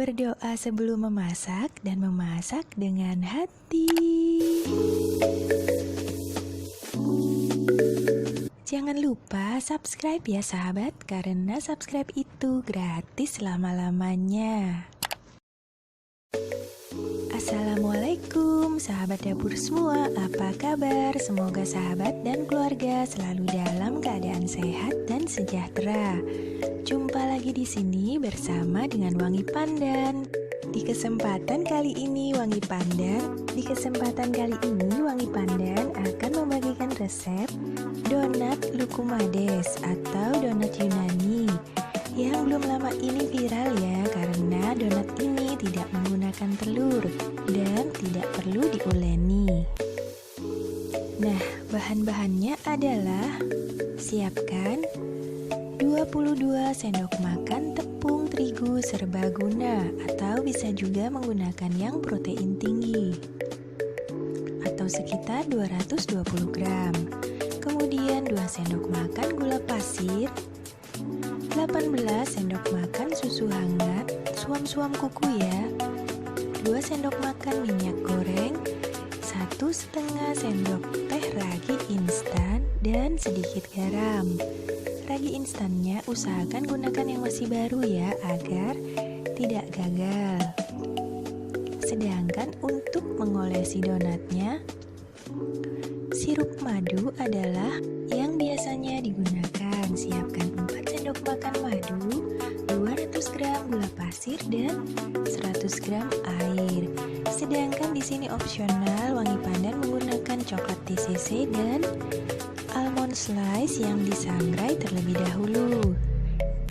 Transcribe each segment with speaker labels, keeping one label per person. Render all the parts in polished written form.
Speaker 1: Berdoa sebelum memasak dan memasak dengan hati. Jangan lupa subscribe ya sahabat, karena subscribe itu gratis selama-lamanya. Assalamualaikum sahabat dapur semua, apa kabar? Semoga sahabat dan keluarga selalu dalam keadaan sehat dan sejahtera. Jumpa lagi di sini bersama dengan Wangi Pandan. Di kesempatan kali ini Wangi Pandan akan membagikan resep donat lukumades atau donat Yunani yang belum lama ini viral ya, karena donat ini tidak menggunakan telur dan tidak perlu diuleni. Nah, bahan-bahannya adalah siapkan 22 sendok makan tepung terigu serbaguna, atau bisa juga menggunakan yang protein tinggi atau sekitar 220 gram. Kemudian 2 sendok makan gula pasir, 18 sendok makan susu hangat, suam-suam kuku ya, 2 sendok makan minyak goreng, 1,5 sendok teh ragi instan, dan sedikit garam. Ragi instannya usahakan gunakan yang masih baru ya, agar tidak gagal. Sedangkan untuk mengolesi donatnya, sirup madu adalah yang biasanya digunakan. Siapkan 4 sendok makan madu, 200 gram gula pasir, dan 100 gram air. Sedangkan di sini opsional, Wangi Pandan menggunakan coklat TCC dan almond slice yang disangrai terlebih dahulu.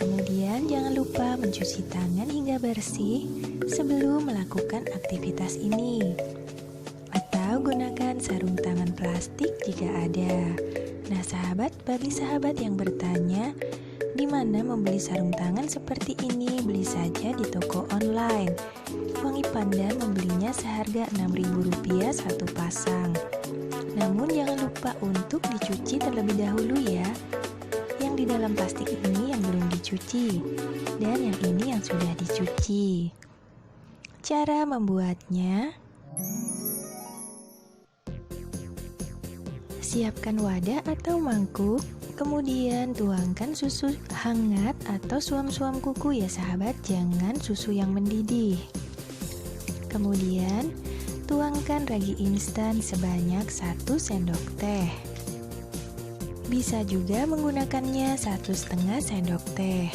Speaker 1: Kemudian jangan lupa mencuci tangan hingga bersih sebelum melakukan aktivitas ini, atau gunakan sarung tangan plastik jika ada. Nah sahabat, bagi sahabat yang bertanya di mana membeli sarung tangan seperti ini, beli saja di toko online. Wangi Pandan membelinya seharga Rp6.000 satu pasang. Namun jangan lupa untuk dicuci terlebih dahulu ya. Yang di dalam plastik ini yang belum dicuci, dan yang ini yang sudah dicuci. Cara membuatnya: siapkan wadah atau mangkuk, kemudian tuangkan susu hangat atau suam-suam kuku ya sahabat, jangan susu yang mendidih. Kemudian tuangkan ragi instan sebanyak 1 sendok teh. Bisa juga menggunakannya 1,5 sendok teh.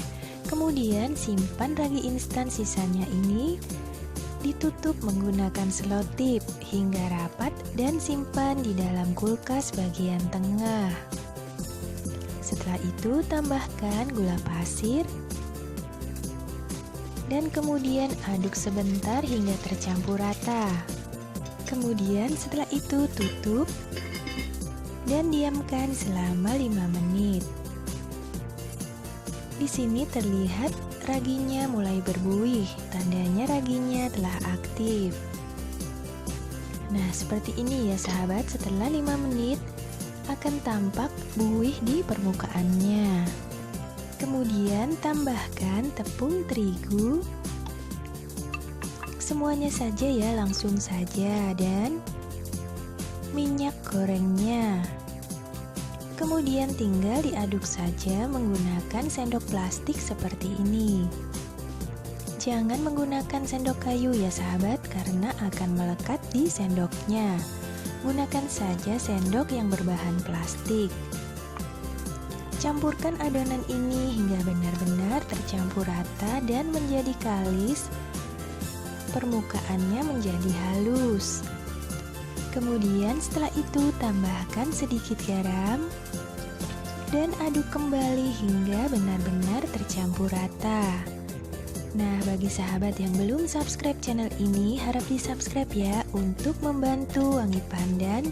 Speaker 1: Kemudian simpan ragi instan sisanya ini, ditutup menggunakan selotip hingga rapat dan simpan di dalam kulkas bagian tengah. Setelah itu tambahkan gula pasir dan kemudian aduk sebentar hingga tercampur rata. Kemudian setelah itu tutup dan diamkan selama 5 menit. Di sini terlihat raginya mulai berbuih, tandanya raginya telah aktif. Nah, seperti ini ya sahabat, setelah 5 menit akan tampak buih di permukaannya. Kemudian tambahkan tepung terigu, semuanya saja ya, langsung saja, dan minyak gorengnya. Kemudian tinggal diaduk saja menggunakan sendok plastik seperti ini. Jangan menggunakan sendok kayu ya sahabat, karena akan melekat di sendoknya. Gunakan saja sendok yang berbahan plastik. Campurkan adonan ini hingga benar-benar tercampur rata dan menjadi kalis. Permukaannya menjadi halus. Kemudian setelah itu tambahkan sedikit garam dan aduk kembali hingga benar-benar tercampur rata. Nah, bagi sahabat yang belum subscribe channel ini, harap di subscribe ya, untuk membantu Wangi Pandan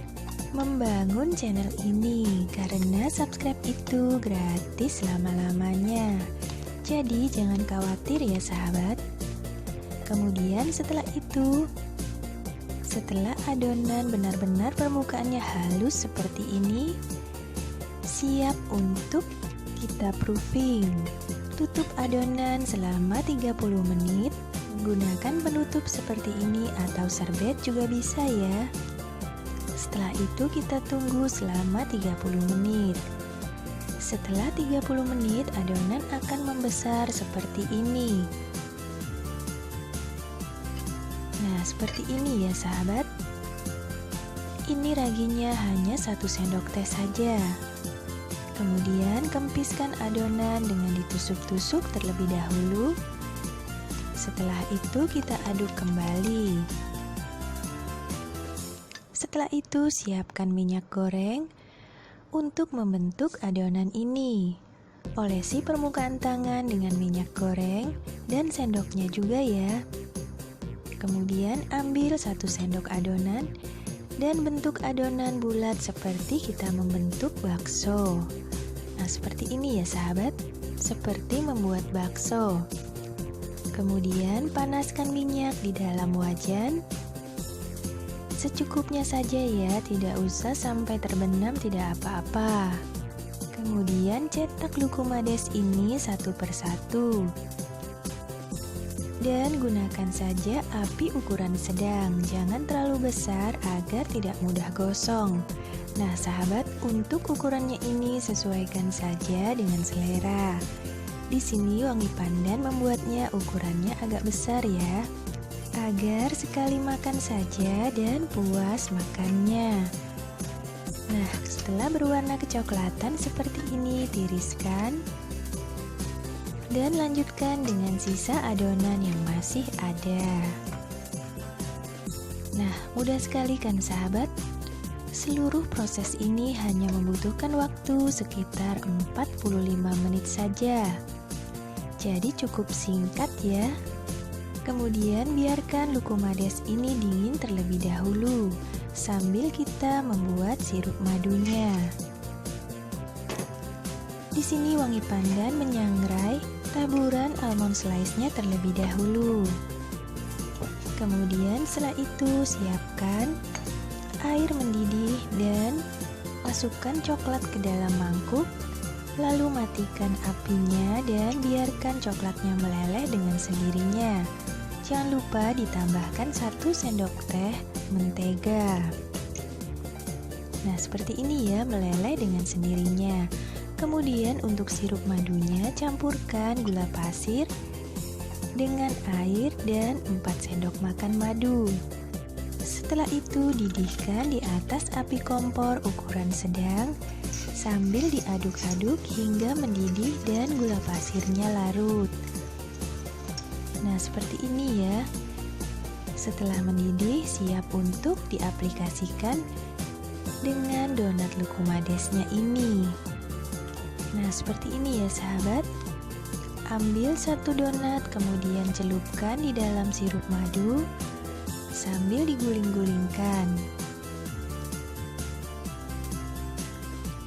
Speaker 1: membangun channel ini, karena subscribe itu gratis selama-lamanya. Jadi jangan khawatir ya sahabat. Kemudian setelah itu, setelah adonan benar-benar permukaannya halus seperti ini, siap untuk kita proofing. Tutup adonan selama 30 menit Gunakan penutup seperti ini atau serbet juga bisa ya. Setelah itu kita tunggu selama 30 menit. Setelah 30 menit, adonan akan membesar seperti ini. Nah, seperti ini ya sahabat. Ini raginya hanya 1 sendok teh saja. Kemudian kempiskan adonan dengan ditusuk-tusuk terlebih dahulu. Setelah itu kita aduk kembali. Setelah itu siapkan minyak goreng untuk membentuk adonan ini. Olesi permukaan tangan dengan minyak goreng dan sendoknya juga ya. Kemudian ambil 1 sendok adonan dan bentuk adonan bulat seperti kita membentuk bakso. Nah, seperti ini ya sahabat, seperti membuat bakso. Kemudian panaskan minyak di dalam wajan. Secukupnya saja ya, tidak usah sampai terbenam, tidak apa-apa. Kemudian cetak lukumades ini satu persatu. Dan gunakan saja api ukuran sedang, jangan terlalu besar agar tidak mudah gosong. Nah sahabat, untuk ukurannya ini sesuaikan saja dengan selera. Di sini wangi pandan membuatnya ukurannya agak besar ya, agar sekali makan saja dan puas makannya. Nah, setelah berwarna kecoklatan seperti ini, tiriskan dan lanjutkan dengan sisa adonan yang masih ada. Nah, mudah sekali kan sahabat? Seluruh proses ini hanya membutuhkan waktu sekitar 45 menit saja. Jadi cukup singkat ya. Kemudian biarkan lukumades ini dingin terlebih dahulu sambil kita membuat sirup madunya. Di sini wangi pandan menyangrai taburan almond slice-nya terlebih dahulu. Kemudian setelah itu siapkan air mendidih dan masukkan coklat ke dalam mangkuk. Lalu matikan apinya dan biarkan coklatnya meleleh dengan sendirinya. Jangan lupa ditambahkan 1 sendok teh mentega. Nah, seperti ini ya, meleleh dengan sendirinya. Kemudian untuk sirup madunya campurkan gula pasir dengan air dan 4 sendok makan madu. Setelah itu didihkan di atas api kompor ukuran sedang sambil diaduk-aduk hingga mendidih dan gula pasirnya larut. Nah, seperti ini ya. Setelah mendidih, siap untuk diaplikasikan dengan donat lukumadesnya ini. Nah, seperti ini ya sahabat. Ambil 1 donat, kemudian celupkan di dalam sirup madu sambil diguling-gulingkan.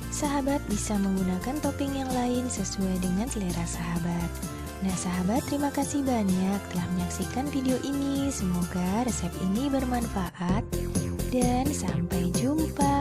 Speaker 1: Sahabat bisa menggunakan topping yang lain sesuai dengan selera sahabat. Nah sahabat, terima kasih banyak telah menyaksikan video ini. Semoga resep ini bermanfaat dan sampai jumpa.